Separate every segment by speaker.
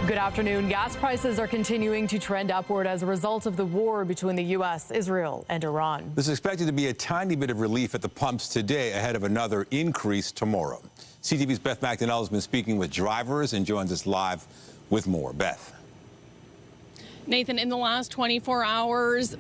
Speaker 1: Good afternoon. Gas prices are continuing to trend upward as a result of the war between the U.S., Israel, and Iran.
Speaker 2: There's expected to be a tiny bit of relief at the pumps today ahead of another increase tomorrow. CTV's Beth Macdonell has been speaking with drivers and joins us live with more. Beth.
Speaker 3: Nathan, in the last 24 hours,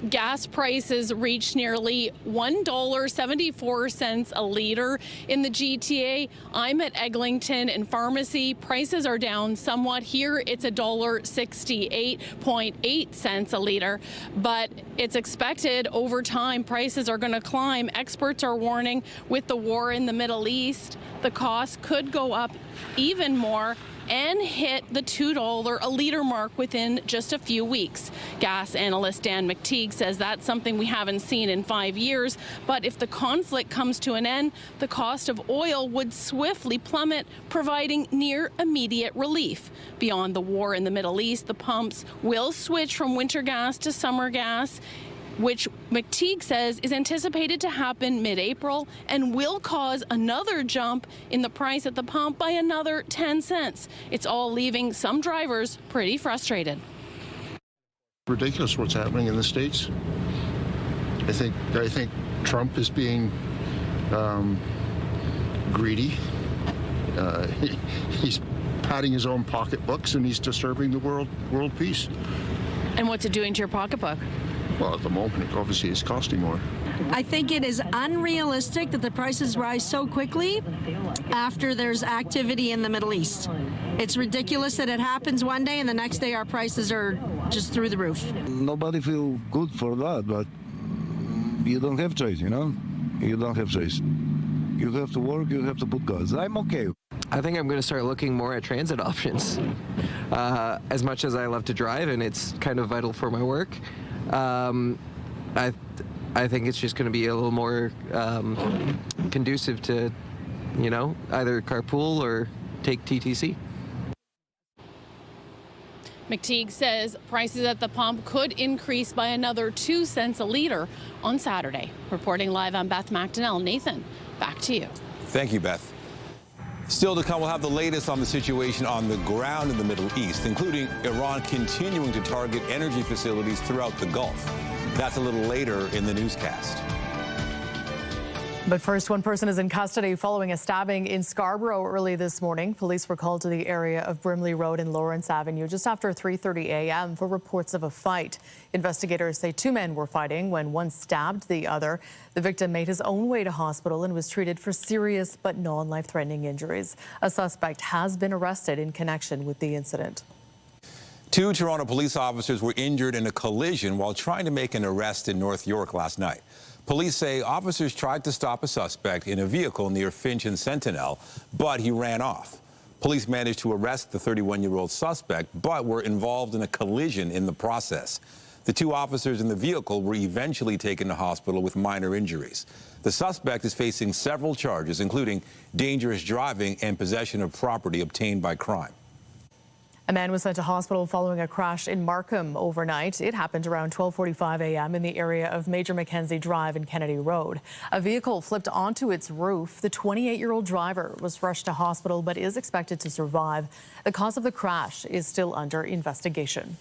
Speaker 3: gas prices reached nearly $1.74 a liter in the GTA. I'm at Eglinton and Pharmacy. Prices are down somewhat. Here it's $1.68.8 a liter, but it's expected over time prices are going to climb. Experts are warning with the war in the Middle East, the cost could go up even more and hit the $2 a liter mark within just a few weeks. Gas analyst Dan McTeague says that's something we haven't seen in 5 years, but if the conflict comes to an end, the cost of oil would swiftly plummet, providing near immediate relief. Beyond the war in the Middle East, the pumps will switch from winter gas to summer gas, which McTeague says is anticipated to happen mid-April and will cause another jump in the price at the pump by another 10 cents. It's all leaving some drivers pretty frustrated.
Speaker 4: Ridiculous what's happening in the States. I think Trump is being greedy. He's padding his own pocketbooks and he's disturbing the world peace.
Speaker 3: And what's it doing to your pocketbook?
Speaker 4: Well, at the moment, obviously, it's costing more.
Speaker 5: I think it is unrealistic that the prices rise so quickly after there's activity in the Middle East. It's ridiculous that it happens one day and the next day our prices are just through the roof.
Speaker 6: Nobody feel good for that, but you don't have choice, you know? You don't have choice. You have to work, you have to put gas. I'm okay.
Speaker 7: I think I'm going to start looking more at transit options. As much as I love to drive and it's kind of vital for my work, I think it's just going to be a little more conducive to, you know, either carpool or take TTC.
Speaker 3: McTeague says prices at the pump could increase by another 2 cents a liter on Saturday. Reporting live, I'm Beth Macdonell. Nathan, back to you.
Speaker 2: Thank you, Beth. Still to come, we'll have the latest on the situation on the ground in the Middle East, including Iran continuing to target energy facilities throughout the Gulf. That's a little later in the newscast.
Speaker 1: But first, one person is in custody following a stabbing in Scarborough early this morning. Police were called to the area of Brimley Road and Lawrence Avenue just after 3:30 a.m. for reports of a fight. Investigators say two men were fighting when one stabbed the other. The victim made his own way to hospital and was treated for serious but non-life-threatening injuries. A suspect has been arrested in connection with the incident.
Speaker 2: Two Toronto police officers were injured in a collision while trying to make an arrest in North York last night. Police say officers tried to stop a suspect in a vehicle near Finch and Sentinel, but he ran off. Police managed to arrest the 31-year-old suspect, but were involved in a collision in the process. The two officers in the vehicle were eventually taken to hospital with minor injuries. The suspect is facing several charges, including dangerous driving and possession of property obtained by crime.
Speaker 1: A man was sent to hospital following a crash in Markham overnight. It happened around 12:45 a.m. in the area of Major Mackenzie Drive and Kennedy Road. A vehicle flipped onto its roof. The 28-year-old driver was rushed to hospital but is expected to survive. The cause of the crash is still under investigation.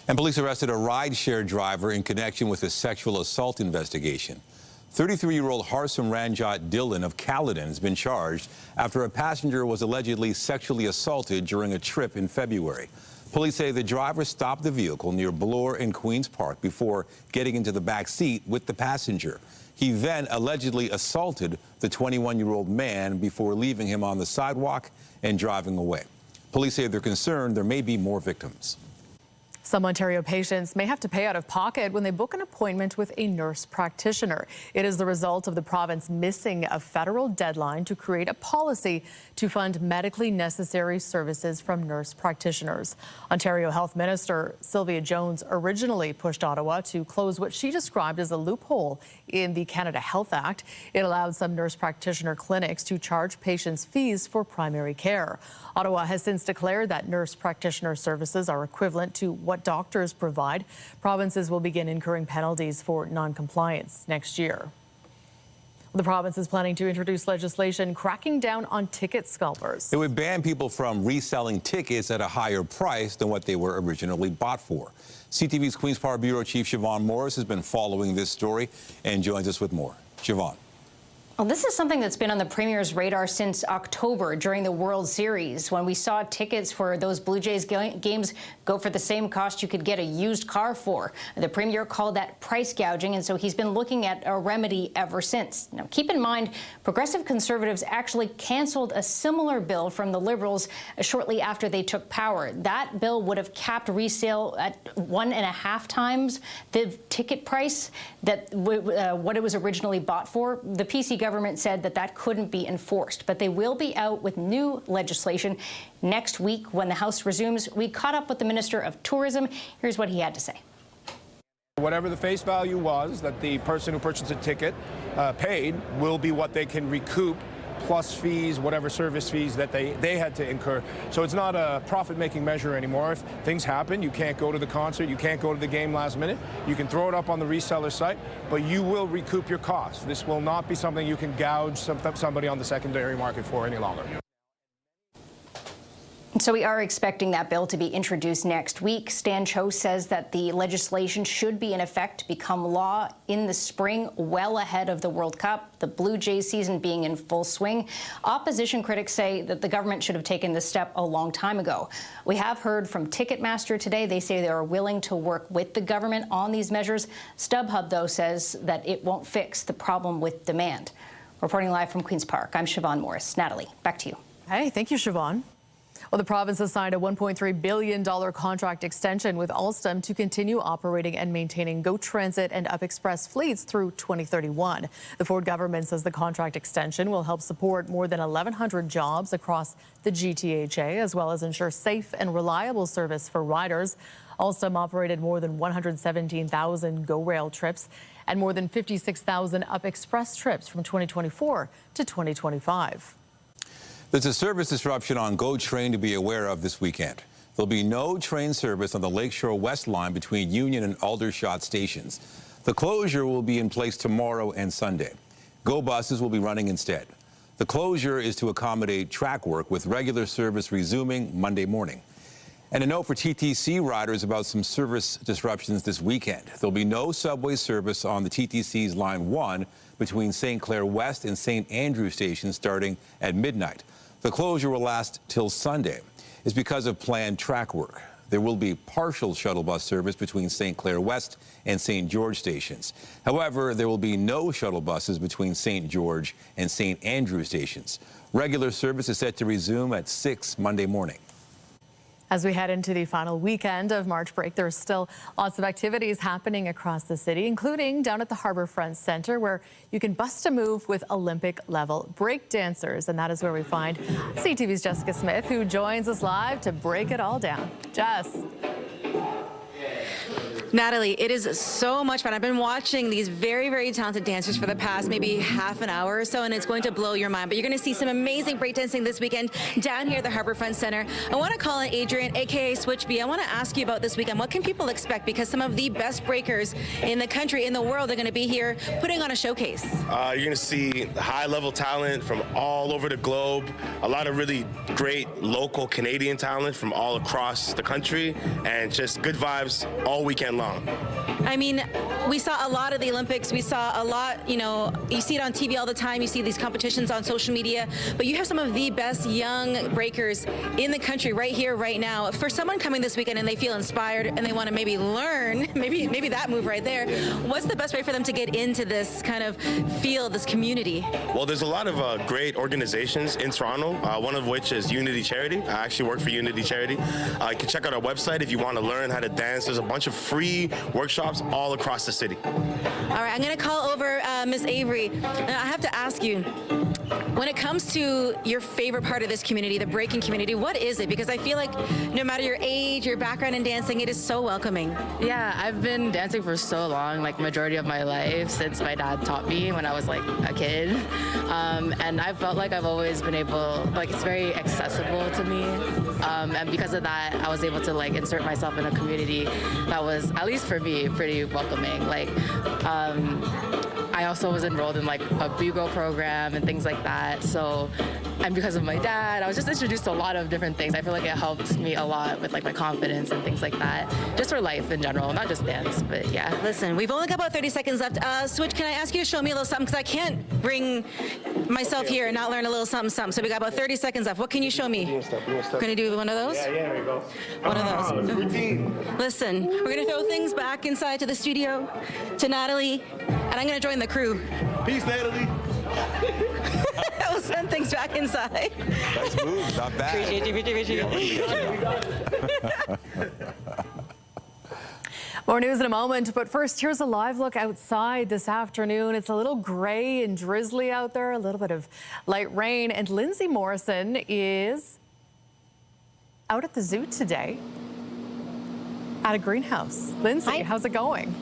Speaker 2: And police arrested a rideshare driver in connection with a sexual assault investigation. 33-year-old Harsimranjot Dhillon of Caledon has been charged after a passenger was allegedly sexually assaulted during a trip in February. Police say the driver stopped the vehicle near Bloor and Queen's Park before getting into the back seat with the passenger. He then allegedly assaulted the 21-year-old man before leaving him on the sidewalk and driving away. Police say they're concerned there may be more victims.
Speaker 1: Some Ontario patients may have to pay out of pocket when they book an appointment with a nurse practitioner. It is the result of the province missing a federal deadline to create a policy to fund medically necessary services from nurse practitioners. Ontario Health Minister Sylvia Jones originally pushed Ottawa to close what she described as a loophole in the Canada Health Act. It allowed some nurse practitioner clinics to charge patients fees for primary care. Ottawa has since declared that nurse practitioner services are equivalent to what doctors provide. Provinces will begin incurring penalties for non-compliance next year. The province is planning to introduce legislation cracking down on ticket scalpers.
Speaker 2: It would ban people from reselling tickets at a higher price than what they were originally bought for. CTV's Queen's Park Bureau Chief Siobhan Morris has been following this story and joins us with more. Siobhan.
Speaker 8: Well, this is something that's been on the Premier's radar since October during the World Series, when we saw tickets for those Blue Jays games go for the same cost you could get a used car for. The Premier called that price gouging, and so he's been looking at a remedy ever since. Now, keep in mind, Progressive Conservatives actually canceled a similar bill from the Liberals shortly after they took power. That bill would have capped resale at 1.5 times the ticket price that what it was originally bought for. The PC government said that that couldn't be enforced, but they will be out with new legislation next week when the House resumes. We caught up with the Minister of Tourism. Here's what he had to say.
Speaker 9: Whatever the face value was that the person who purchased a ticket paid will be what they can recoup, plus fees, whatever service fees that they had to incur. So it's not a profit-making measure anymore. If things happen, you can't go to the concert, you can't go to the game last minute, you can throw it up on the reseller site, but you will recoup your costs. This will not be something you can gouge somebody on the secondary market for any longer.
Speaker 8: So we are expecting that bill to be introduced next week. Stan Cho says that the legislation should be in effect, become law in the spring, well ahead of the World Cup, the Blue Jays season being in full swing. Opposition critics say that the government should have taken this step a long time ago. We have heard from Ticketmaster today. They say they are willing to work with the government on these measures. StubHub, though, says that it won't fix the problem with demand. Reporting live from Queen's Park, I'm Siobhan Morris. Natalie, back to you.
Speaker 1: Hey, thank you, Siobhan. Well, the province has signed a $1.3 billion contract extension with Alstom to continue operating and maintaining GO Transit and Up Express fleets through 2031. The Ford government says the contract extension will help support more than 1,100 jobs across the GTHA, as well as ensure safe and reliable service for riders. Alstom operated more than 117,000 GO Rail trips and more than 56,000 Up Express trips from 2024 to 2025.
Speaker 2: There's a service disruption on GO Train to be aware of this weekend. There'll be no train service on the Lakeshore West line between Union and Aldershot stations. The closure will be in place tomorrow and Sunday. GO buses will be running instead. The closure is to accommodate track work, with regular service resuming Monday morning. And a note for TTC riders about some service disruptions this weekend. There'll be no subway service on the TTC's Line 1 between St. Clair West and St. Andrew stations starting at midnight. The closure will last till Sunday. It's because of planned track work. There will be partial shuttle bus service between St. Clair West and St. George stations. However, there will be no shuttle buses between St. George and St. Andrew stations. Regular service is set to resume at 6 Monday morning.
Speaker 1: As we head into the final weekend of March break, there's still lots of activities happening across the city, including down at the Harbourfront Centre, where you can bust a move with Olympic-level break dancers. And that is where we find CTV's Jessica Smith, who joins us live to break it all down. Jess.
Speaker 10: Natalie, it is so much fun. I've been watching these very, very talented dancers for the past maybe half an hour or so, and it's going to blow your mind. But you're going to see some amazing breakdancing this weekend down here at the Harbourfront Centre. I want to call in Adrian, a.k.a. Switch B. I want to ask you about this weekend. What can people expect? Because some of the best breakers in the country, in the world, are going to be here putting on a showcase.
Speaker 11: You're going to see high-level talent from all over the globe, a lot of really great local Canadian talent from all across the country, and just good vibes all weekend long.
Speaker 10: I mean, we saw a lot of the Olympics. We saw a lot, you know, you see it on TV all the time. You see these competitions on social media. But you have some of the best young breakers in the country right here, right now. For someone coming this weekend and they feel inspired and they want to maybe learn, maybe that move right there, what's the best way for them to get into this kind of field, this community?
Speaker 11: Well, there's a lot of great organizations in Toronto, one of which is Unity Charity. I actually work for Unity Charity. You can check out our website if you want to learn how to dance. There's a bunch of free workshops all across the city.
Speaker 10: All right, I'm going to call over Miss Avery. I have to ask you, when it comes to your favorite part of this community, the breaking community, what is it? Because I feel like no matter your age, your background in dancing, it is so welcoming.
Speaker 12: Yeah, I've been dancing for so long, like majority of my life, since my dad taught me when I was like a kid. And I felt like I've always been able, like it's very accessible to me. And because of that, I was able to like insert myself in a community that was, at least for me, pretty welcoming. Like, I also was enrolled in like a Bugle program and things like that. So, and because of my dad, I was just introduced to a lot of different things. I feel like it helped me a lot with like my confidence and things like that, just for life in general, not just dance, but yeah.
Speaker 10: Listen, we've only got about 30 seconds left. Switch, can I ask you to show me a little something? Because I can't bring myself here and not learn a little something, something. So we got about 30 seconds left. What can you show me? Going to do one of those?
Speaker 11: Yeah, there we go.
Speaker 10: One of those.
Speaker 11: Routine.
Speaker 10: Listen, we're going to throw things back inside to the studio, to Natalie, and I'm going to join the crew.
Speaker 11: Peace, Natalie.
Speaker 10: We'll send things back inside.
Speaker 2: Nice move, not bad.
Speaker 10: Appreciate you.
Speaker 1: More news in a moment, but first, here's a live look outside this afternoon. It's a little gray and drizzly out there, a little bit of light rain, and Lindsay Morrison is out at the zoo today at a greenhouse. Lindsay, how's it going?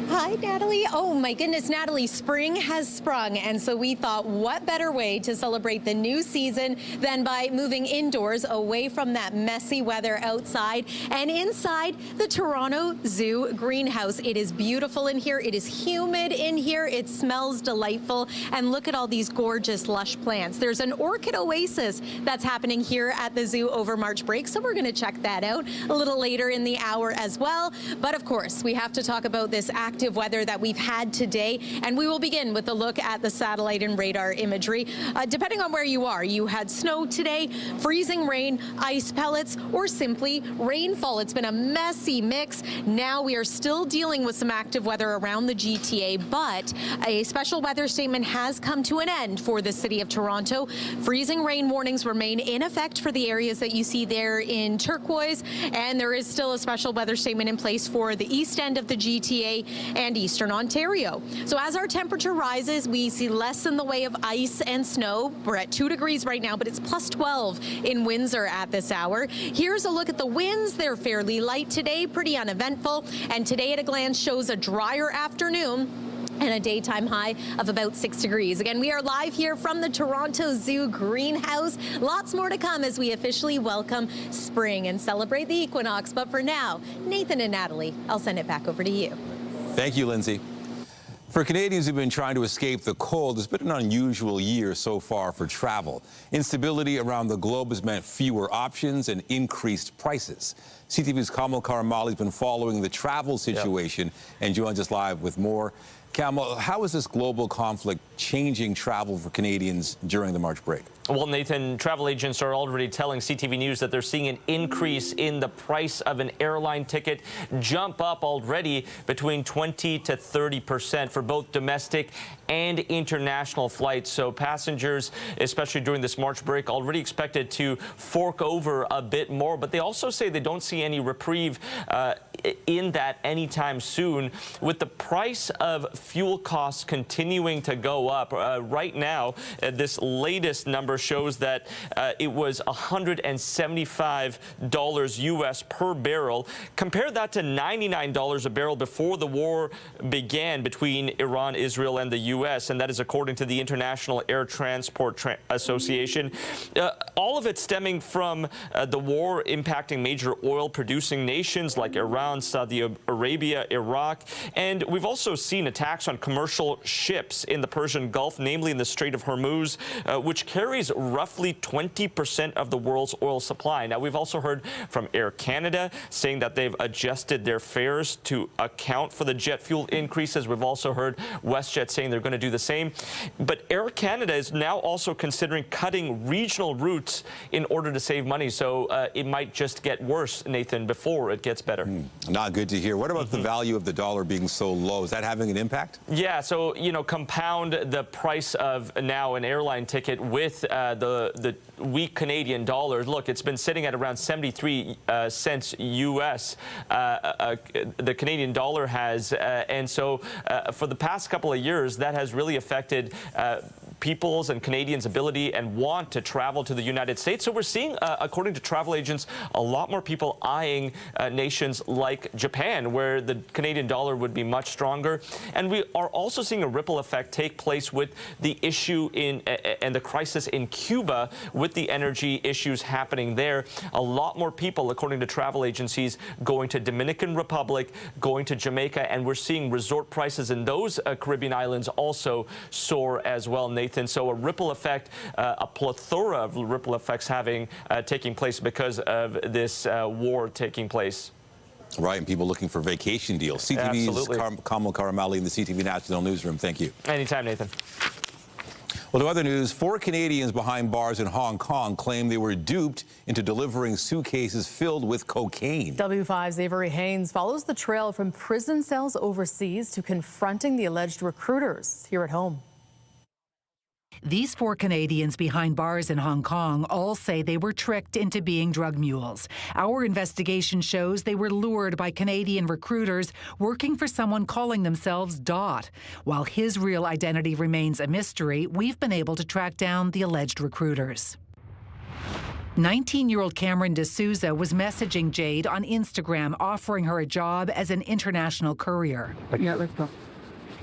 Speaker 13: Hi, Natalie. Oh my goodness, Natalie, spring has sprung, and so we thought what better way to celebrate the new season than by moving indoors away from that messy weather outside and inside the Toronto Zoo greenhouse. It is beautiful in here. It is humid in here. It smells delightful, and look at all these gorgeous lush plants. There's an orchid oasis that's happening here at the zoo over March break, so we're going to check that out a little later in the hour as well. But of course, we have to talk about this active weather that we've had today, and we will begin with a look at the satellite and radar imagery. Depending on where you are, you had snow today, freezing rain, ice pellets, or simply rainfall. It's been a messy mix. Now we are still dealing with some active weather around the GTA, but a special weather statement has come to an end for the city of Toronto. Freezing rain warnings remain in effect for the areas that you see there in turquoise, and there is still a special weather statement in place for the east end of the GTA and eastern Ontario. So as our temperature rises, we see less in the way of ice and snow. We're at 2 degrees right now, but it's plus 12 in Windsor at this hour. Here's a look at the winds. They're fairly light today, pretty uneventful, and today at a glance shows a drier afternoon and a daytime high of about 6 degrees. Again, we are live here from the Toronto Zoo greenhouse. Lots more to come as we officially welcome spring and celebrate the equinox. But for now, Nathan and Natalie, I'll send it back over to you.
Speaker 2: Thank you, Lindsay. For Canadians who've been trying to escape the cold, it's been an unusual year so far for travel. Instability around the globe has meant fewer options and increased prices. CTV's Kamal Karamali's been following the travel situation and joins us live with more. Kamal, how is this global conflict changing travel for Canadians during the March break?
Speaker 14: Well, Nathan, travel agents are already telling CTV News that they're seeing an increase in the price of an airline ticket jump up already between 20 to 30% for both domestic and international flights. So passengers, especially during this March break, already expected to fork over a bit more. But they also say they don't see any reprieve in that anytime soon, with the price of fuel costs continuing to go up. Right now, this latest number shows that it was $175 US per barrel. Compare that to $99 a barrel before the war began between Iran, Israel, and the US, and that is according to the International Air Transport Association. All of it stemming from the war impacting major oil-producing nations like Iran, Saudi Arabia, Iraq, and we've also seen attacks on commercial ships in the Persian Gulf, namely in the Strait of Hormuz, which carries roughly 20% of the world's oil supply. Now, we've also heard from Air Canada saying that they've adjusted their fares to account for the jet fuel increases. We've also heard WestJet saying they're going to do the same. But Air Canada is now also considering cutting regional routes in order to save money. So it might just get worse, Nathan, before it gets better.
Speaker 2: Not good to hear. What about the value of the dollar being so low? Is that having an impact?
Speaker 14: Yeah, so, you know, compound the price of now an airline ticket with the weak Canadian dollar. Look, it's been sitting at around 73 cents US. The Canadian dollar has, and so for the past couple of years, that has really affected people's and Canadians' ability and want to travel to the United States. So we're seeing, according to travel agents, a lot more people eyeing nations like Japan, where the Canadian dollar would be much stronger. And we are also seeing a ripple effect take place with the issue and the crisis in Cuba, with the energy issues happening there. A lot more people, according to travel agencies, going to Dominican Republic, going to Jamaica, and we're seeing resort prices in those Caribbean islands also soar as well, Nathan. So a ripple effect, a plethora of ripple effects taking place because of this war taking place.
Speaker 2: Right, and people looking for vacation deals. CTV's Kamal Karamali in the CTV National Newsroom. Thank you.
Speaker 14: Anytime, Nathan.
Speaker 2: Well, to other news, 4 Canadians behind bars in Hong Kong claim they were duped into delivering suitcases filled with cocaine.
Speaker 1: W5's Avery Haynes follows the trail from prison cells overseas to confronting the alleged recruiters here at home.
Speaker 15: These 4 Canadians behind bars in Hong Kong all say they were tricked into being drug mules. Our investigation shows they were lured by Canadian recruiters working for someone calling themselves Dot. While his real identity remains a mystery, we've been able to track down the alleged recruiters. 19-year-old Cameron D'Souza was messaging Jade on Instagram, offering her a job as an international courier.
Speaker 16: Yeah, let's go.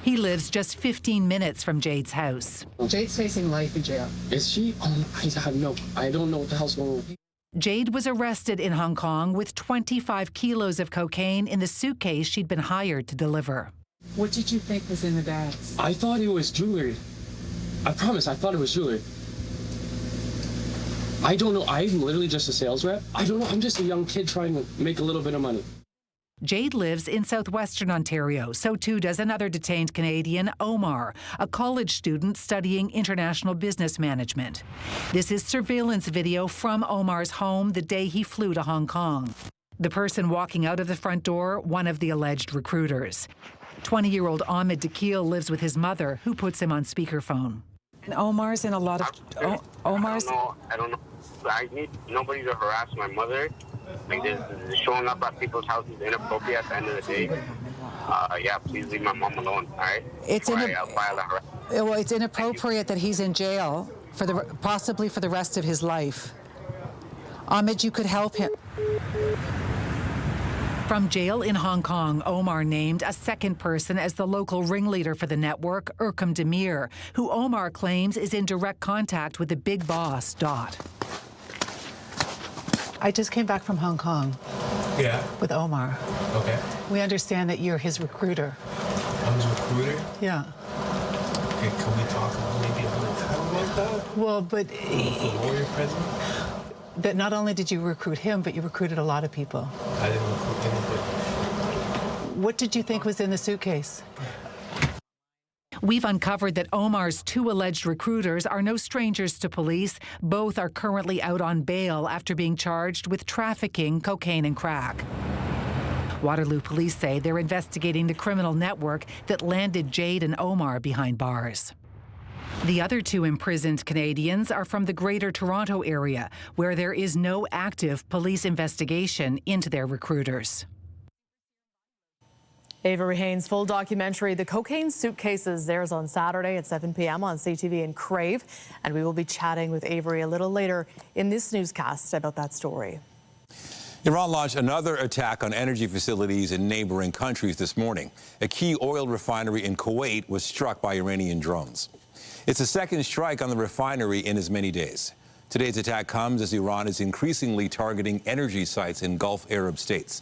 Speaker 15: He lives just 15 minutes from Jade's house.
Speaker 16: Jade's facing life in jail. Is she? I don't know what the hell's going on.
Speaker 15: Jade was arrested in Hong Kong with 25 kilos of cocaine in the suitcase she'd been hired to deliver.
Speaker 16: What did you think was in the bags? I thought it was jewelry. I promise, I thought it was jewelry. I don't know. I'm literally just a sales rep. I don't know. I'm just a young kid trying to make a little bit of money.
Speaker 15: Jade lives in southwestern Ontario. So too does another detained Canadian, Omar, a college student studying international business management. This is surveillance video from Omar's home the day he flew to Hong Kong. The person walking out of the front door, one of the alleged recruiters. 20-year-old Ahmed Dakil lives with his mother, who puts him on speakerphone.
Speaker 16: And Omar's in a lot of... Omar's...
Speaker 17: I don't know. I need nobody to harass my mother. Like this showing up at people's houses is inappropriate at the end of the day. Yeah, please leave my mom alone, all right?
Speaker 16: It's inappropriate that he's in jail possibly for the rest of his life. Ahmed, you could help him.
Speaker 15: From jail in Hong Kong, Omar named a second person as the local ringleader for the network, Erkam Demir, who Omar claims is in direct contact with the big boss, Dot.
Speaker 16: I just came back from Hong Kong.
Speaker 18: Yeah.
Speaker 16: With Omar.
Speaker 18: Okay.
Speaker 16: We understand that you're his recruiter.
Speaker 18: I'm his recruiter?
Speaker 16: Yeah.
Speaker 18: Okay, can we talk maybe another time about that?
Speaker 16: Well, but...
Speaker 18: With the lawyer present?
Speaker 16: That not only did you recruit him, but you recruited a lot of people.
Speaker 18: I didn't recruit anybody.
Speaker 16: What did you think was in the suitcase?
Speaker 15: We've uncovered that Omar's 2 alleged recruiters are no strangers to police. Both are currently out on bail after being charged with trafficking cocaine and crack. Waterloo police say they're investigating the criminal network that landed Jade and Omar behind bars. The other 2 imprisoned Canadians are from the Greater Toronto area, where there is no active police investigation into their recruiters.
Speaker 1: Avery Haynes' full documentary, The Cocaine Suitcases, airs on Saturday at 7 p.m. on CTV and Crave. And we will be chatting with Avery a little later in this newscast about that story.
Speaker 2: Iran launched another attack on energy facilities in neighboring countries this morning. A key oil refinery in Kuwait was struck by Iranian drones. It's the second strike on the refinery in as many days. Today's attack comes as Iran is increasingly targeting energy sites in Gulf Arab states.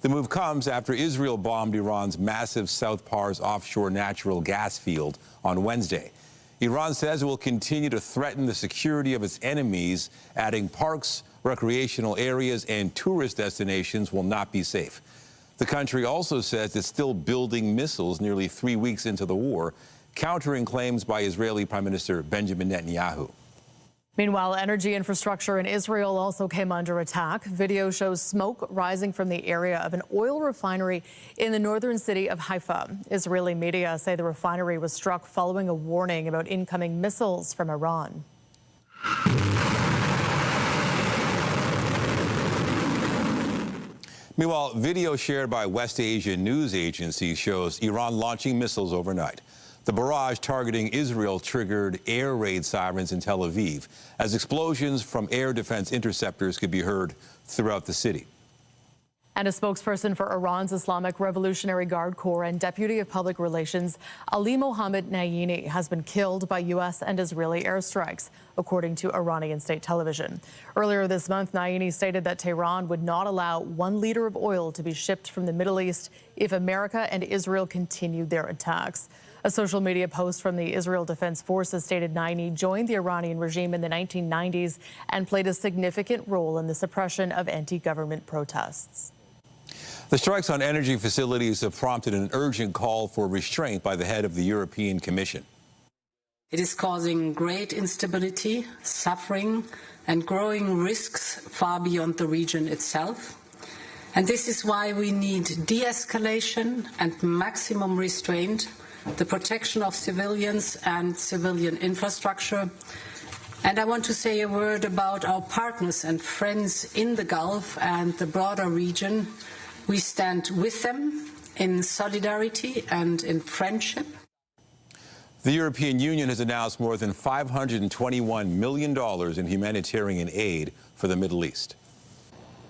Speaker 2: The move comes after Israel bombed Iran's massive South Pars offshore natural gas field on Wednesday. Iran says it will continue to threaten the security of its enemies, adding parks, recreational areas, and tourist destinations will not be safe. The country also says it's still building missiles nearly 3 weeks into the war, countering claims by Israeli Prime Minister Benjamin Netanyahu.
Speaker 1: Meanwhile, energy infrastructure in Israel also came under attack. Video shows smoke rising from the area of an oil refinery in the northern city of Haifa. Israeli media say the refinery was struck following a warning about incoming missiles from Iran. Meanwhile, video shared by West Asian news agencies shows Iran launching missiles overnight.
Speaker 2: The barrage targeting Israel triggered air raid sirens in Tel Aviv as explosions from air defense interceptors could be heard throughout the city.
Speaker 1: And a spokesperson for Iran's Islamic Revolutionary Guard Corps and Deputy of Public Relations, Ali Mohammed Nayini, has been killed by U.S. and Israeli airstrikes, according to Iranian state television. Earlier this month, Nayini stated that Tehran would not allow 1 liter of oil to be shipped from the Middle East if America and Israel continued their attacks. A social media post from the Israel Defense Forces stated Nayini joined the Iranian regime in the 1990s and played a significant role in the suppression of anti-government protests.
Speaker 2: The strikes on energy facilities have prompted an urgent call for restraint by the head of the European Commission.
Speaker 19: It is causing great instability, suffering, and growing risks far beyond the region itself. And this is why we need de-escalation and maximum restraint, the protection of civilians and civilian infrastructure. And I want to say a word about our partners and friends in the Gulf and the broader region. We stand with them in solidarity and in friendship.
Speaker 2: The European Union has announced more than $521 million in humanitarian aid for the Middle East.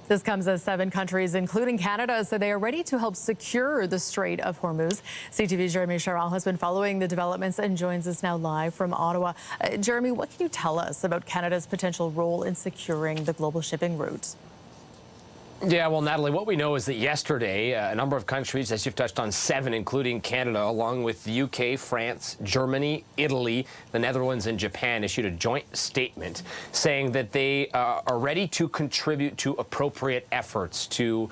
Speaker 1: This comes as 7 countries, including Canada, say they are ready to help secure the Strait of Hormuz. CTV's Jeremy Charal has been following the developments and joins us now live from Ottawa. Jeremy, what can you tell us about Canada's potential role in securing the global shipping route?
Speaker 20: Yeah, well, Natalie, what we know is that yesterday, a number of countries, as you've touched on, 7, including Canada, along with the UK, France, Germany, Italy, the Netherlands, and Japan, issued a joint statement saying that they are ready to contribute to appropriate efforts to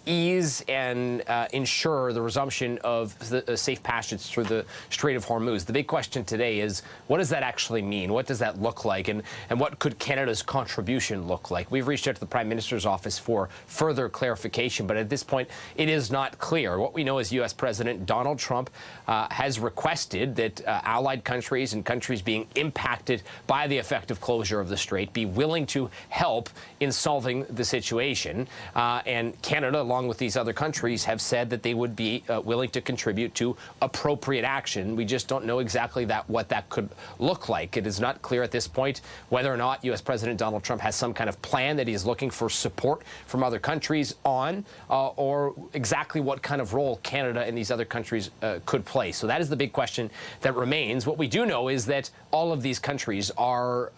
Speaker 20: ease and ensure the resumption of the safe passage through the Strait of Hormuz. The big question today is, what does that actually mean? What does that look like? And what could Canada's contribution look like? We've reached out to the Prime Minister's office for further clarification, but at this point, it is not clear. What we know is U.S. President Donald Trump has requested that allied countries and countries being impacted by the effective closure of the strait be willing to help in solving the situation. And Canada, along with these other countries, have said that they would be willing to contribute to appropriate action. We just don't know exactly what that could look like. It is not clear at this point whether or not U.S. President Donald Trump has some kind of plan that he is looking for support from other countries on, or exactly what kind of role Canada and these other countries could play. So that is the big question that remains. What we do know is that all of these countries are,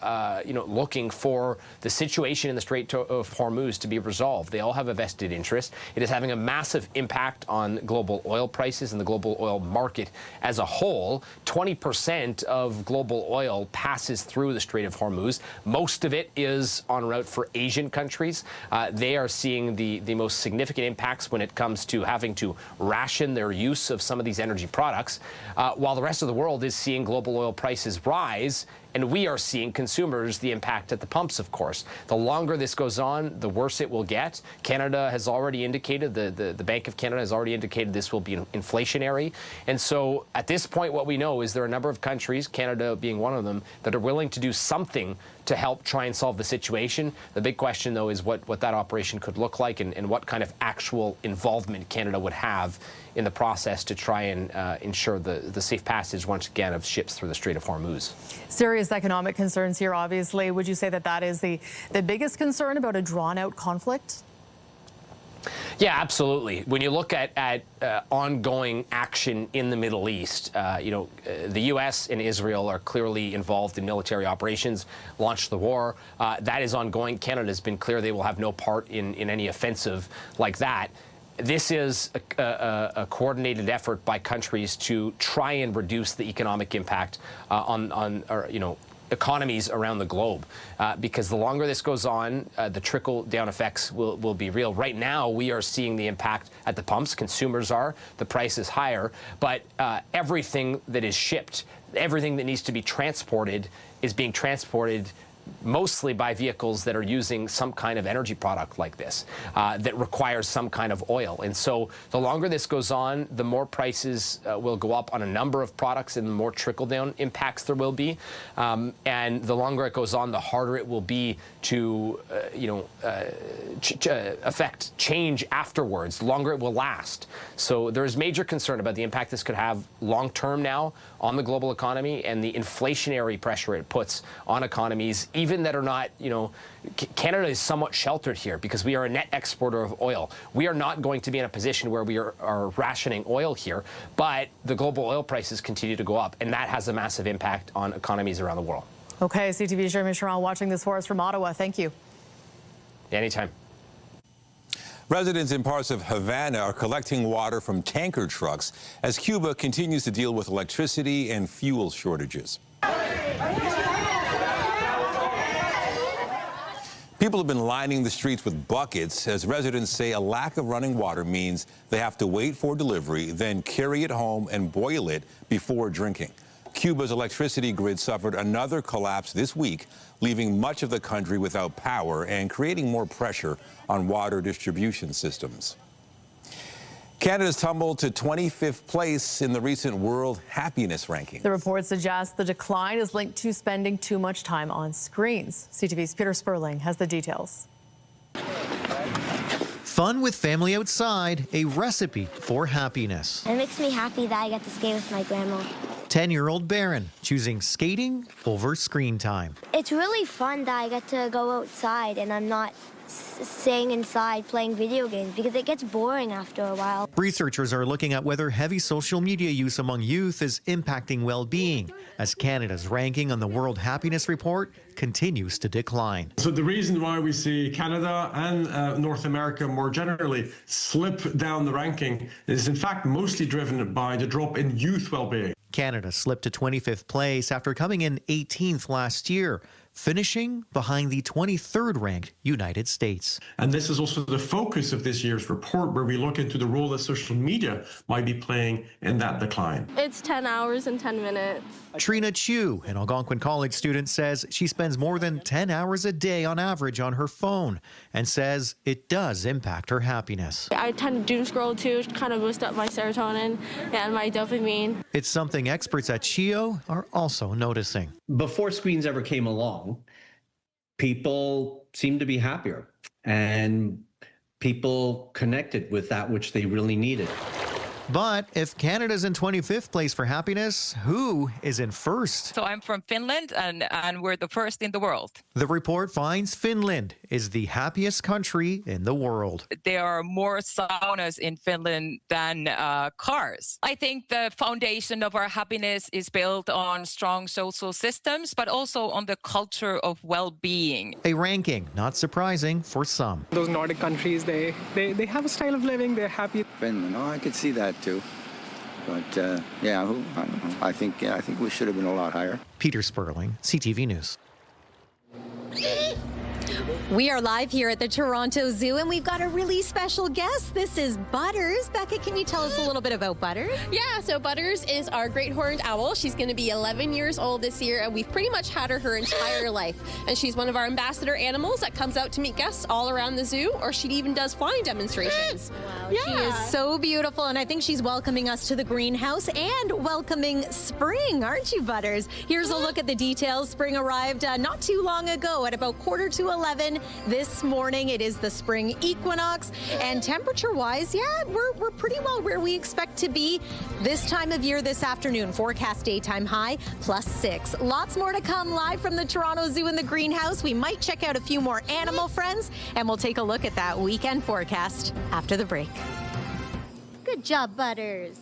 Speaker 20: looking for the situation in the Strait of Hormuz to be resolved. They all have a vested interest. It is having a massive impact on global oil prices and the global oil market as a whole. 20% of global oil passes through the Strait of Hormuz. Most of it is en route for Asian countries. They are seeing the most significant impacts when it comes to having to ration their use of some of these energy products, while the rest of the world is seeing global oil prices rise. And we are seeing consumers the impact at the pumps, of course. The longer this goes on, the worse it will get. Canada has already indicated, the Bank of Canada has already indicated this will be inflationary. And so at this point, what we know is there are a number of countries, Canada being one of them, that are willing to do something to help try and solve the situation. The big question, though, is what that operation could look like and what kind of actual involvement Canada would have in the process to try and ensure the safe passage, once again, of ships through the Strait of Hormuz.
Speaker 1: Serious economic concerns here, obviously. Would you say that is the biggest concern about a drawn-out conflict?
Speaker 20: Yeah, absolutely. When you look at ongoing action in the Middle East, the U.S. and Israel are clearly involved in military operations, launched the war. That is ongoing. Canada has been clear they will have no part in any offensive like that. This is a coordinated effort by countries to try and reduce the economic impact on economies around the globe, because the longer this goes on, the trickle-down effects will be real. Right now, we are seeing the impact at the pumps. Consumers are. The price is higher. But everything that is shipped, everything that needs to be transported is being transported mostly by vehicles that are using some kind of energy product like this, that requires some kind of oil. And so the longer this goes on, the more prices will go up on a number of products and the more trickle-down impacts there will be. And the longer it goes on, the harder it will be to, affect change afterwards. The longer it will last. So there is major concern about the impact this could have long-term now on the global economy and the inflationary pressure it puts on economies, even that are not, you know, Canada is somewhat sheltered here because we are a net exporter of oil. We are not going to be in a position where we are rationing oil here, but the global oil prices continue to go up, and that has a massive impact on economies around the world.
Speaker 1: Okay, CTV's Jeremy Sharon watching this for us from Ottawa. Thank you.
Speaker 20: Anytime.
Speaker 2: Residents in parts of Havana are collecting water from tanker trucks as Cuba continues to deal with electricity and fuel shortages. People have been lining the streets with buckets as residents say a lack of running water means they have to wait for delivery, then carry it home and boil it before drinking. Cuba's electricity grid suffered another collapse this week, leaving much of the country without power and creating more pressure on water distribution systems. Canada's tumbled to 25th place in the recent World Happiness Ranking.
Speaker 1: The report suggests the decline is linked to spending too much time on screens. CTV's Peter Sperling has the details.
Speaker 21: Fun with family outside, a recipe for happiness.
Speaker 22: It makes me happy that I get to skate with my grandma.
Speaker 21: 10-year-old Barron choosing skating over screen time.
Speaker 22: It's really fun that I get to go outside and I'm not staying inside playing video games because it gets boring after a while.
Speaker 21: Researchers are looking at whether heavy social media use among youth is impacting well-being as Canada's ranking on the World Happiness Report continues to decline.
Speaker 23: So the reason why we see Canada and North America more generally slip down the ranking is in fact mostly driven by the drop in youth well-being.
Speaker 21: Canada slipped to 25th place after coming in 18th last year, finishing behind the 23rd ranked United States.
Speaker 23: And this is also the focus of this year's report, where we look into the role that social media might be playing in that decline.
Speaker 24: It's 10 hours and 10 minutes.
Speaker 21: Trina Chu, an Algonquin College student, says she spends more than 10 hours a day on average on her phone and says it does impact her happiness.
Speaker 24: I tend to doom scroll too, kind of boost up my serotonin and my dopamine.
Speaker 21: It's something experts at CHEO are also noticing.
Speaker 25: Before screens ever came along, people seemed to be happier and people connected with that which they really needed.
Speaker 21: But if Canada's in 25th place for happiness, who is in first?
Speaker 26: So I'm from Finland, and we're the first in the world.
Speaker 21: The report finds Finland is the happiest country in the world.
Speaker 26: There are more saunas in Finland than cars. I think the foundation of our happiness is built on strong social systems, but also on the culture of well-being.
Speaker 21: A ranking not surprising for some.
Speaker 27: Those Nordic countries, they have a style of living, they're happy.
Speaker 28: Finland, I could see that too. But yeah, I don't know. I think we should have been a lot higher.
Speaker 21: Peter Sperling, CTV News.
Speaker 13: We are live here at the Toronto Zoo, and we've got a really special guest. This is Butters. Becca, can you tell us a little bit about Butters?
Speaker 29: Yeah, so Butters is our great horned owl. She's going to be 11 years old this year, and we've pretty much had her entire life. And she's one of our ambassador animals that comes out to meet guests all around the zoo, or she even does flying demonstrations.
Speaker 13: Wow, yeah. She is so beautiful, and I think she's welcoming us to the greenhouse and welcoming spring, aren't you, Butters? Here's a look at the details. Spring arrived not too long ago at about 11:15 this morning. It is the spring equinox, and temperature-wise, yeah, we're pretty well where we expect to be this time of year this afternoon. Forecast daytime high +6. Lots more to come live from the Toronto Zoo in the greenhouse. We might check out a few more animal friends, and we'll take a look at that weekend forecast after the break.
Speaker 22: Good job, Butters.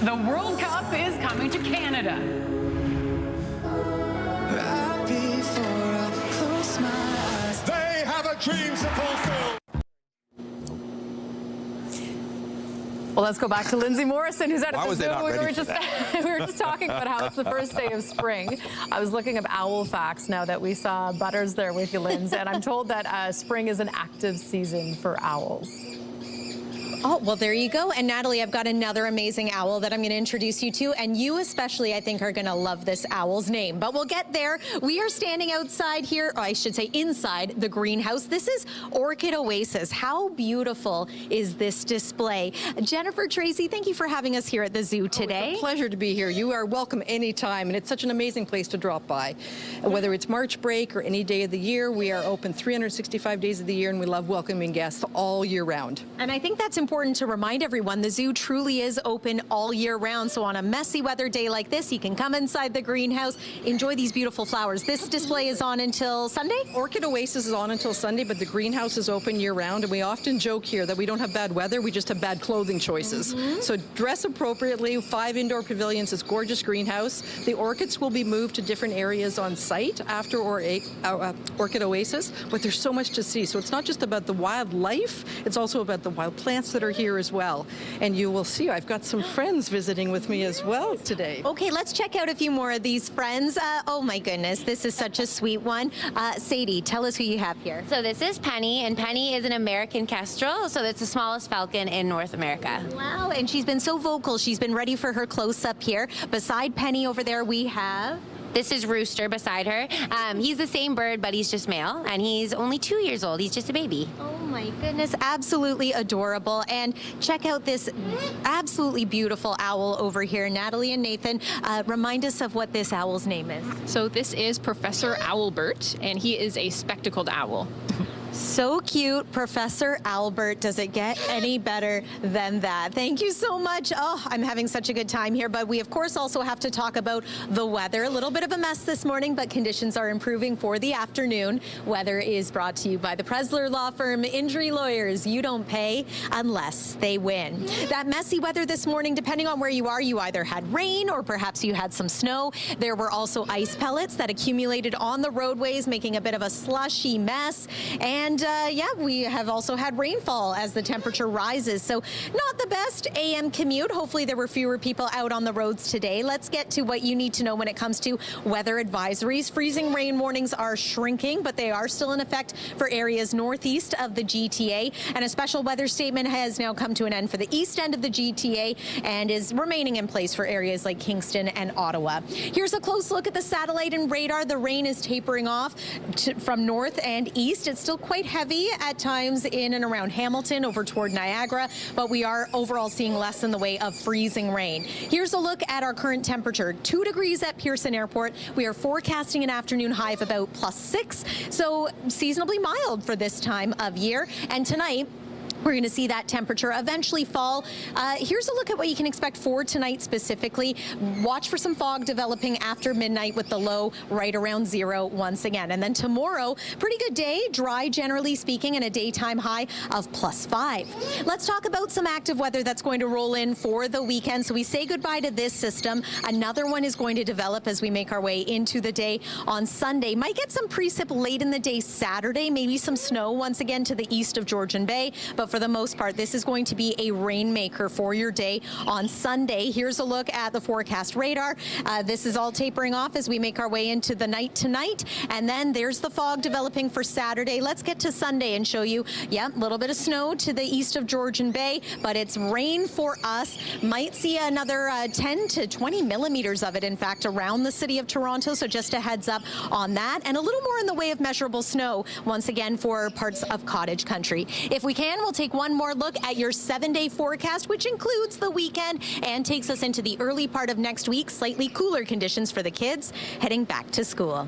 Speaker 30: The World Cup is coming to Canada.
Speaker 31: Right before I close my eyes, they have a dream to fulfill.
Speaker 1: Well, let's go back to Lindsay Morrison, who's out at the zoo.
Speaker 2: We
Speaker 1: were just talking about how it's the first day of spring. I was looking up owl facts now that we saw Butters there with you, Lindsay, and I'm told that spring is an active season for owls.
Speaker 13: Oh, well, there you go. And Natalie, I've got another amazing owl that I'm going to introduce you to. And you especially, I think, are going to love this owl's name. But we'll get there. We are standing outside here, or I should say inside the greenhouse. This is Orchid Oasis. How beautiful is this display? Jennifer Tracy, thank you for having us here at the zoo today.
Speaker 3: It's a pleasure to be here. You are welcome anytime, and it's such an amazing place to drop by. Whether it's March break or any day of the year, we are open 365 days of the year, and we love welcoming guests all year round.
Speaker 13: And I think that's important to remind everyone. The zoo truly is open all year round. So on a messy weather day like this, you can come inside the greenhouse, enjoy these beautiful flowers. This display is on until Sunday?
Speaker 3: Orchid Oasis is on until Sunday, but the greenhouse is open year round. And we often joke here that we don't have bad weather, we just have bad clothing choices. So dress appropriately. 5 indoor pavilions, this gorgeous greenhouse. The orchids will be moved to different areas on site after Orchid Oasis, but there's so much to see. So it's not just about the wildlife, it's also about the wild plants that are here as well. And you will see I've got some friends visiting with me as well today.
Speaker 13: Okay, let's check out a few more of these friends. Oh my goodness, this is such a sweet one. Sadie, tell us who you have here.
Speaker 4: So this is Penny, and Penny is an American kestrel, so that's the smallest falcon in North America.
Speaker 13: Wow, and she's been so vocal. She's been ready for her close-up here. Beside Penny over there, we have...
Speaker 4: This is Rooster beside her. He's the same bird, but he's just male, and he's only 2 years old. He's just a baby.
Speaker 13: Oh my goodness, absolutely adorable. And check out this absolutely beautiful owl over here. Natalie and Nathan, remind us of what this owl's name is.
Speaker 5: So this is Professor Owlbert, and he is a spectacled owl.
Speaker 13: So cute, Professor Albert. Does it get any better than that? Thank you so much. Oh, I'm having such a good time here, but we of course also have to talk about the weather. A little bit of a mess this morning, but conditions are improving for the afternoon. Weather is brought to you by the Presler Law Firm. Injury lawyers, you don't pay unless they win. That messy weather this morning, depending on where you are, you either had rain or perhaps you had some snow. There were also ice pellets that accumulated on the roadways, making a bit of a slushy mess. And yeah, we have also had rainfall as the temperature rises. So not the best AM commute. Hopefully there were fewer people out on the roads today. Let's get to what you need to know when it comes to weather advisories. Freezing rain warnings are shrinking, but they are still in effect for areas northeast of the GTA. And a special weather statement has now come to an end for the east end of the GTA and is remaining in place for areas like Kingston and Ottawa. Here's a close look at the satellite and radar. The rain is tapering off from north and east. It's still quite heavy at times in and around Hamilton over toward Niagara, but we are overall seeing less in the way of freezing rain. Here's a look at our current temperature. 2 degrees at Pearson Airport. We are forecasting an afternoon high of about +6, so seasonably mild for this time of year. And tonight, we're going to see that temperature eventually fall. Here's a look at what you can expect for tonight specifically. Watch for some fog developing after midnight with the low right around 0 once again. And then tomorrow, pretty good day, dry generally speaking, and a daytime high of +5. Let's talk about some active weather that's going to roll in for the weekend. So we say goodbye to this system. Another one is going to develop as we make our way into the day on Sunday. Might get some precip late in the day Saturday, maybe some snow once again to the east of Georgian Bay. But for the most part, this is going to be a rainmaker for your day on Sunday. Here's a look at the forecast radar. This is all tapering off as we make our way into the night tonight. And then there's the fog developing for Saturday. Let's get to Sunday and show you, yeah, a little bit of snow to the east of Georgian Bay, but it's rain for us. Might see another 10 to 20 millimeters of it, in fact, around the city of Toronto. So just a heads up on that. And a little more in the way of measurable snow, once again, for parts of cottage country. If we can, we'll take one more look at your 7-day forecast, which includes the weekend and takes us into the early part of next week. Slightly cooler conditions for the kids heading back to school.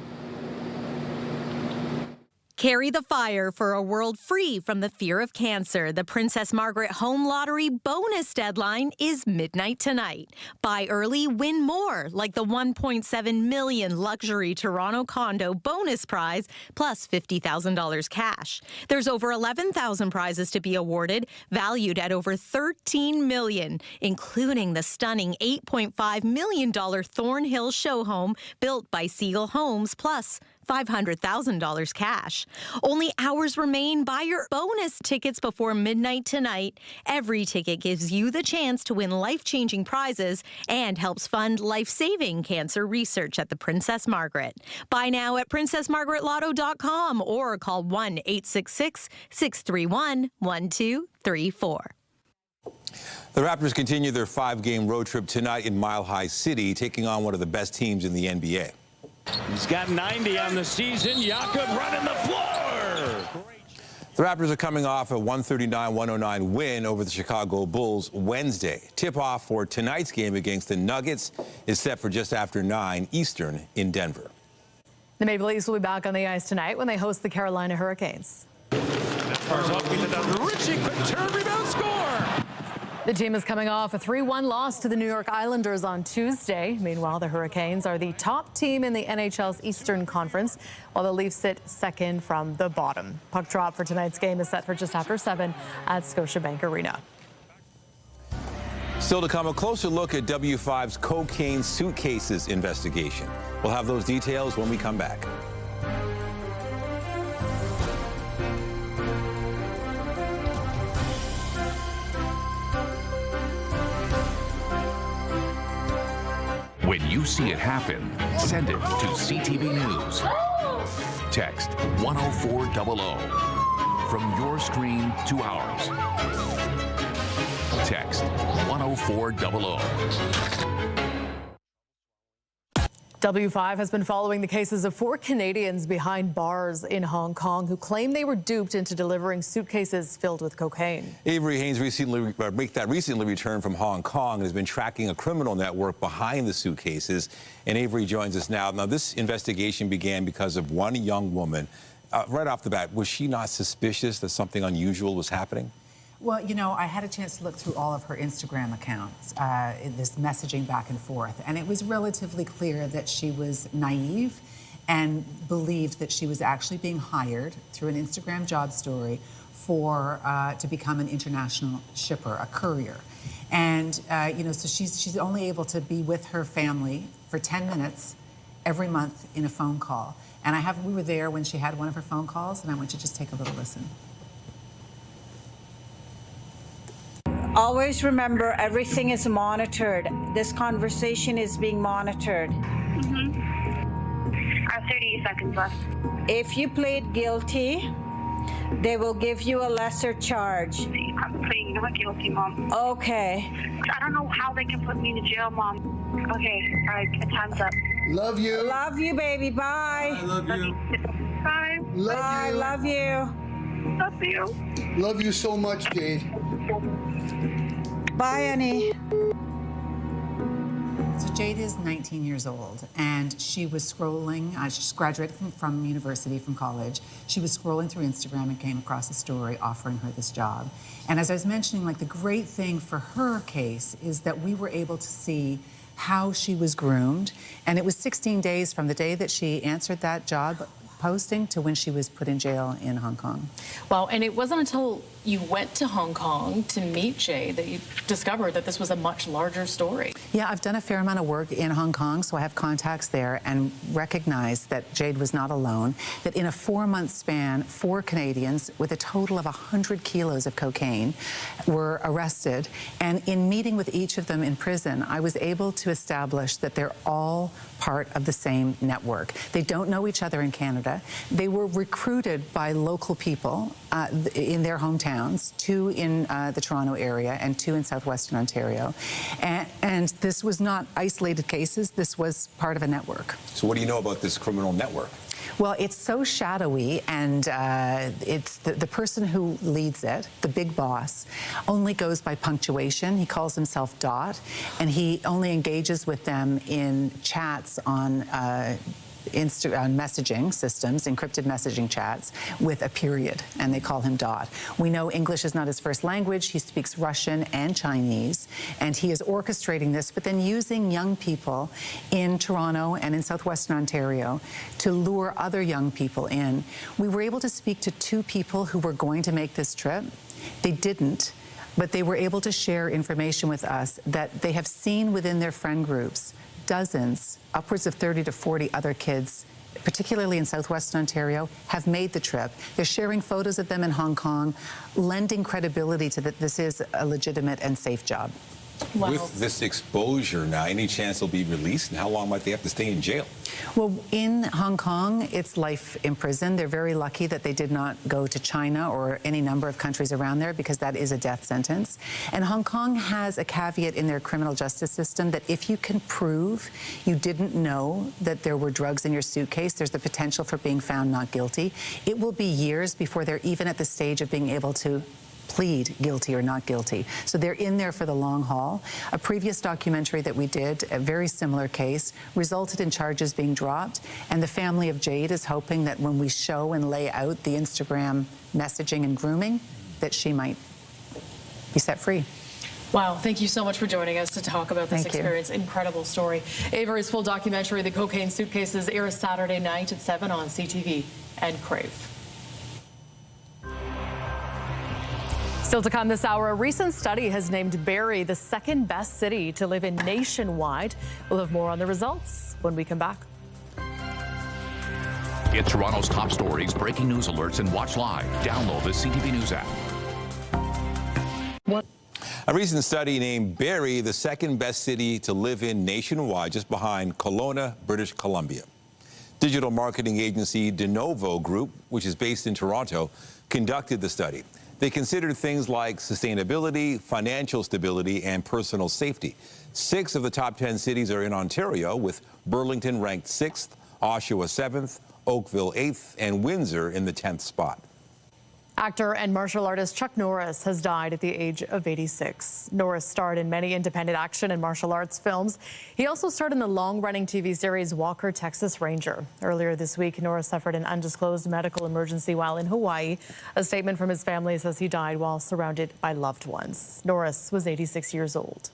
Speaker 13: Carry the fire for a world free from the fear of cancer. The Princess Margaret Home Lottery bonus deadline is midnight tonight. Buy early, win more, like the $1.7 million luxury Toronto condo bonus prize plus $50,000 cash. There's over 11,000 prizes to be awarded, valued at over $13 million, including the stunning $8.5 million Thornhill show home built by Siegel Homes, plus $500,000 cash. Only hours remain. Buy your bonus tickets before midnight tonight. Every ticket gives you the chance to win life-changing prizes and helps fund life-saving cancer research at the Princess Margaret. Buy now at princessmargaretlotto.com or call 1-866-631-1234.
Speaker 2: The Raptors continue their 5-game road trip tonight in Mile High City, taking on one of the best teams in the NBA.
Speaker 6: He's got 90 on the season. Jakob running the floor.
Speaker 2: The Raptors are coming off a 139-109 win over the Chicago Bulls Wednesday. Tip-off for tonight's game against the Nuggets is set for just after 9 Eastern in Denver.
Speaker 1: The Maple Leafs will be back on the ice tonight when they host the Carolina Hurricanes.
Speaker 6: Richie, quick turn, rebound, score.
Speaker 1: The team is coming off a 3-1 loss to the New York Islanders on Tuesday. Meanwhile, the Hurricanes are the top team in the NHL's Eastern Conference, while the Leafs sit second from the bottom. Puck drop for tonight's game is set for just after 7 at Scotiabank Arena.
Speaker 2: Still to come, a closer look at W5's cocaine suitcases investigation. We'll have those details when we come back.
Speaker 7: When you see it happen, send it to CTV News. Text 10400 from your screen to ours. Text 10400.
Speaker 1: W5 has been following the cases of 4 Canadians behind bars in Hong Kong who claim they were duped into delivering suitcases filled with cocaine.
Speaker 2: Avery Haynes recently returned from Hong Kong and has been tracking a criminal network behind the suitcases. And Avery joins us now. Now, this investigation began because of one young woman. Right off the bat, was she not suspicious that something unusual was happening?
Speaker 8: Well, you know, I had a chance to look through all of her Instagram accounts, this messaging back and forth, and it was relatively clear that she was naive and believed that she was actually being hired through an Instagram job story for to become an international shipper, a courier. And, you know, so she's only able to be with her family for 10 minutes every month in a phone call. And we were there when she had one of her phone calls, and I want you to just take a little listen.
Speaker 9: Always remember, everything is monitored. This conversation is being monitored.
Speaker 10: I have 38 seconds left.
Speaker 9: If you plead guilty, they will give you a lesser charge.
Speaker 10: I'm pleading not guilty, Mom.
Speaker 9: Okay.
Speaker 10: I don't know how they can put me in jail, Mom. Okay, all right, time's up.
Speaker 9: Love you. Love you, baby. Bye.
Speaker 10: I love you. Bye.
Speaker 9: Bye. Love you.
Speaker 10: Love you.
Speaker 11: Love you so much, Jade.
Speaker 9: Bye, Annie.
Speaker 8: So Jade is 19 years old, and she was scrolling. She just graduated from university, from college. She was scrolling through Instagram and came across a story offering her this job. And as I was mentioning, like, the great thing for her case is that we were able to see how she was groomed. And it was 16 days from the day that she answered that job posting to when she was put in jail in Hong Kong.
Speaker 1: Wow, and it wasn't until you went to Hong Kong to meet Jade that you discovered that this was a much larger story.
Speaker 8: Yeah, I've done a fair amount of work in Hong Kong, so I have contacts there and recognized that Jade was not alone, that in a 4-month span, 4 Canadians with a total of 100 kilos of cocaine were arrested. And in meeting with each of them in prison, I was able to establish that they're all part of the same network. They don't know each other in Canada. They were recruited by local people in their hometowns, 2 in the Toronto area and 2 in southwestern Ontario. And this was not isolated cases. This was part of a network.
Speaker 2: So what do you know about this criminal network?
Speaker 8: Well, it's so shadowy, and it's the person who leads it, the big boss, only goes by punctuation. He calls himself Dot, and he only engages with them in chats on messaging systems, encrypted messaging chats, with a period, and they call him Dot. We know English is not his first language. He speaks Russian and Chinese, and he is orchestrating this, but then using young people in Toronto and in southwestern Ontario to lure other young people in. We were able to speak to 2 people who were going to make this trip. They didn't, but they were able to share information with us that they have seen within their friend groups dozens, upwards of 30 to 40 other kids, particularly in southwestern Ontario, have made the trip. They're sharing photos of them in Hong Kong, lending credibility to that this is a legitimate and safe job.
Speaker 1: Wow.
Speaker 2: With this exposure now, any chance they'll be released, and how long might they have to stay in jail?
Speaker 8: Well, in Hong Kong, it's life in prison. They're very lucky that they did not go to China or any number of countries around there, because that is a death sentence. And Hong Kong has a caveat in their criminal justice system that if you can prove you didn't know that there were drugs in your suitcase, there's the potential for being found not guilty. It will be years before they're even at the stage of being able to plead guilty or not guilty. So they're in there for the long haul. A previous documentary that we did, a very similar case, resulted in charges being dropped, and the family of Jade is hoping that when we show and lay out the Instagram messaging and grooming, that she might be set free.
Speaker 1: Wow, thank you so much for joining us to talk about this experience. Incredible story. Avery's full documentary, The Cocaine Suitcases, airs Saturday night at 7 on CTV and Crave. Still to come this hour, a recent study has named Barrie the second best city to live in nationwide. We'll have more on the results when we come back.
Speaker 7: Get Toronto's top stories, breaking news alerts, and watch live. Download the CTV News app.
Speaker 2: A recent study named Barrie the second best city to live in nationwide, just behind Kelowna, British Columbia. Digital marketing agency De Novo Group, which is based in Toronto, conducted the study. They considered things like sustainability, financial stability, and personal safety. 6 of the top 10 cities are in Ontario, with Burlington ranked 6th, Oshawa 7th, Oakville 8th, and Windsor in the 10th spot.
Speaker 1: Actor and martial artist Chuck Norris has died at the age of 86. Norris starred in many independent action and martial arts films. He also starred in the long-running TV series Walker, Texas Ranger. Earlier this week, Norris suffered an undisclosed medical emergency while in Hawaii. A statement from his family says he died while surrounded by loved ones. Norris was 86 years old.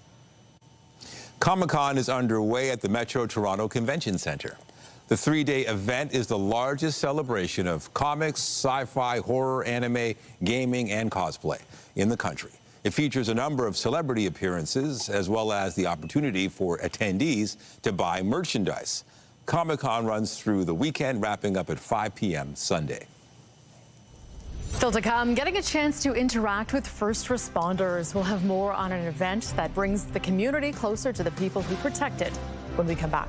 Speaker 2: Comic-Con is underway at the Metro Toronto Convention Centre. The 3-day event is the largest celebration of comics, sci-fi, horror, anime, gaming, and cosplay in the country. It features a number of celebrity appearances, as well as the opportunity for attendees to buy merchandise. Comic-Con runs through the weekend, wrapping up at 5 p.m. Sunday.
Speaker 1: Still to come, getting a chance to interact with first responders. We'll have more on an event that brings the community closer to the people who protect it when we come back.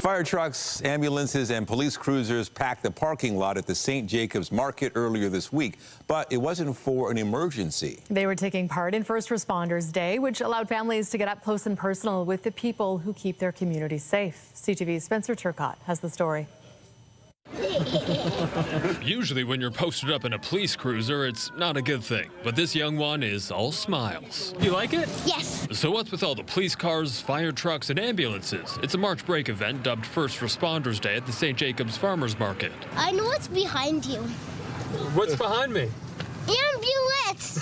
Speaker 2: Fire trucks, ambulances, and police cruisers packed the parking lot at the St. Jacobs Market earlier this week, but it wasn't for an emergency.
Speaker 1: They were taking part in First Responders Day, which allowed families to get up close and personal with the people who keep their communities safe. CTV's Spencer Turcotte has the story.
Speaker 12: Usually when you're posted up in a police cruiser, it's not a good thing. But this young one is all smiles. You like it?
Speaker 22: Yes.
Speaker 12: So what's with all the police cars, fire trucks, and ambulances? It's a March break event dubbed First Responders Day at the St. Jacobs Farmers Market.
Speaker 22: I know what's behind you.
Speaker 12: What's behind me?
Speaker 22: Ambulance!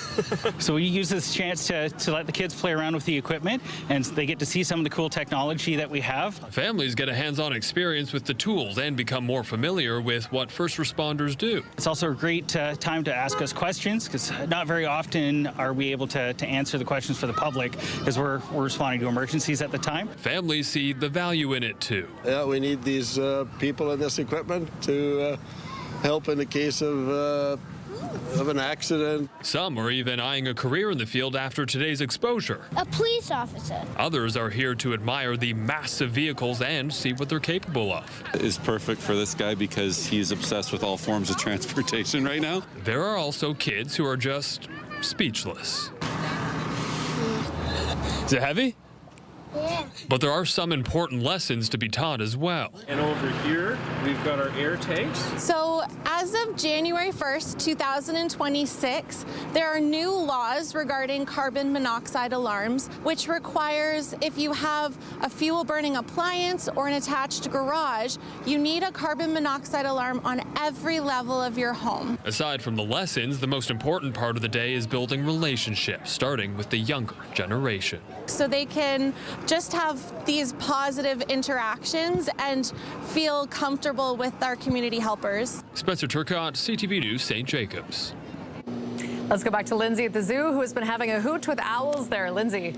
Speaker 14: So we use this chance to let the kids play around with the equipment, and they get to see some of the cool technology that we have.
Speaker 12: Families get a hands-on experience with the tools and become more familiar with what first responders do.
Speaker 14: It's also a great time to ask us questions, because not very often are we able to answer the questions for the public, because we're responding to emergencies at the time.
Speaker 12: Families see the value in it too.
Speaker 15: Yeah, we need these people and this equipment to help in the case of an accident.
Speaker 12: Some are even eyeing a career in the field after today's exposure.
Speaker 22: A police officer.
Speaker 12: Others are here to admire the massive vehicles and see what they're capable of.
Speaker 16: It's perfect for this guy because he's obsessed with all forms of transportation right now.
Speaker 12: There are also kids who are just speechless. Is it heavy?
Speaker 22: Yeah.
Speaker 12: But there are some important lessons to be taught as well.
Speaker 6: And over here, we've got our air tanks.
Speaker 17: So as of January 1st, 2026, there are new laws regarding carbon monoxide alarms, which requires if you have a fuel burning appliance or an attached garage, you need a carbon monoxide alarm on every level of your home.
Speaker 12: Aside from the lessons, the most important part of the day is building relationships, starting with the younger generation.
Speaker 17: So they can just have these positive interactions and feel comfortable with our community helpers.
Speaker 12: Spencer Turcotte, CTV News, St. Jacobs.
Speaker 1: Let's go back to Lindsay at the zoo, who has been having a hoot with owls there. Lindsay.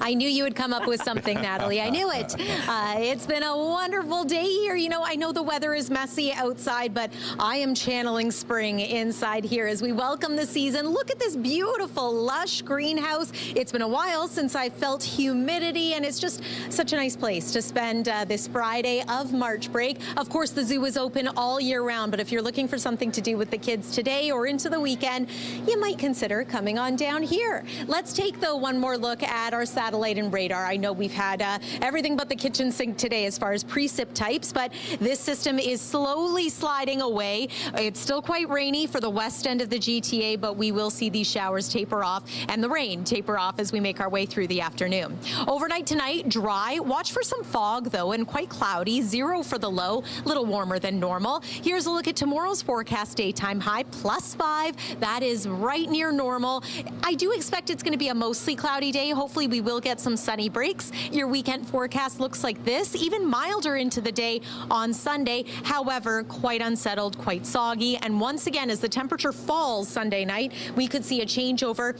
Speaker 13: I knew you would come up with something, Natalie. I knew it. It's been a wonderful day here. You know, I know the weather is messy outside, but I am channeling spring inside here as we welcome the season. Look at this beautiful, lush greenhouse. It's been a while since I felt humidity, and it's just such a nice place to spend this Friday of March break. Of course, the zoo is open all year round, but if you're looking for something to do with the kids today or into the weekend, you might consider coming on down here. Let's take, though, one more look at our satellite and radar. I know we've had everything but the kitchen sink today as far as precip types, but this system is slowly sliding away. It's still quite rainy for the west end of the GTA, but we will see these showers taper off and the rain taper off as we make our way through the afternoon. Overnight tonight, dry. Watch for some fog, though, and quite cloudy. 0 for the low, a little warmer than normal. Here's a look at tomorrow's forecast. Daytime high +5. That is right near normal. I do expect it's going to be a mostly cloudy day. Hopefully we will get some sunny breaks. Your weekend forecast looks like this, even milder into the day on Sunday. However, quite unsettled, quite soggy. And once again, as the temperature falls Sunday night, we could see a changeover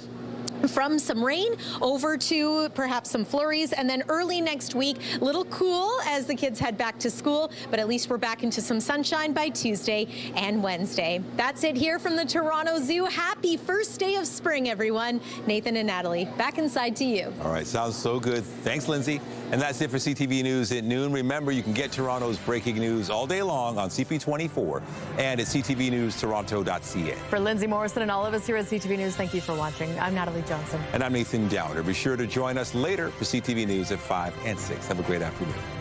Speaker 13: from some rain over to perhaps some flurries, and then early next week, a little cool as the kids head back to school, but at least we're back into some sunshine by Tuesday and Wednesday. That's it here from the Toronto Zoo. Happy first day of spring, everyone. Nathan and Natalie, back inside to you.
Speaker 2: All right, sounds so good. Thanks, Lindsay. And that's it for CTV News at noon. Remember, you can get Toronto's breaking news all day long on CP24 and at ctvnewstoronto.ca.
Speaker 1: For Lindsay Morrison and all of us here at CTV News, thank you for watching. I'm Natalie Johnson.
Speaker 2: And I'm Nathan Downer. Be sure to join us later for CTV News at 5 and 6. Have a great afternoon.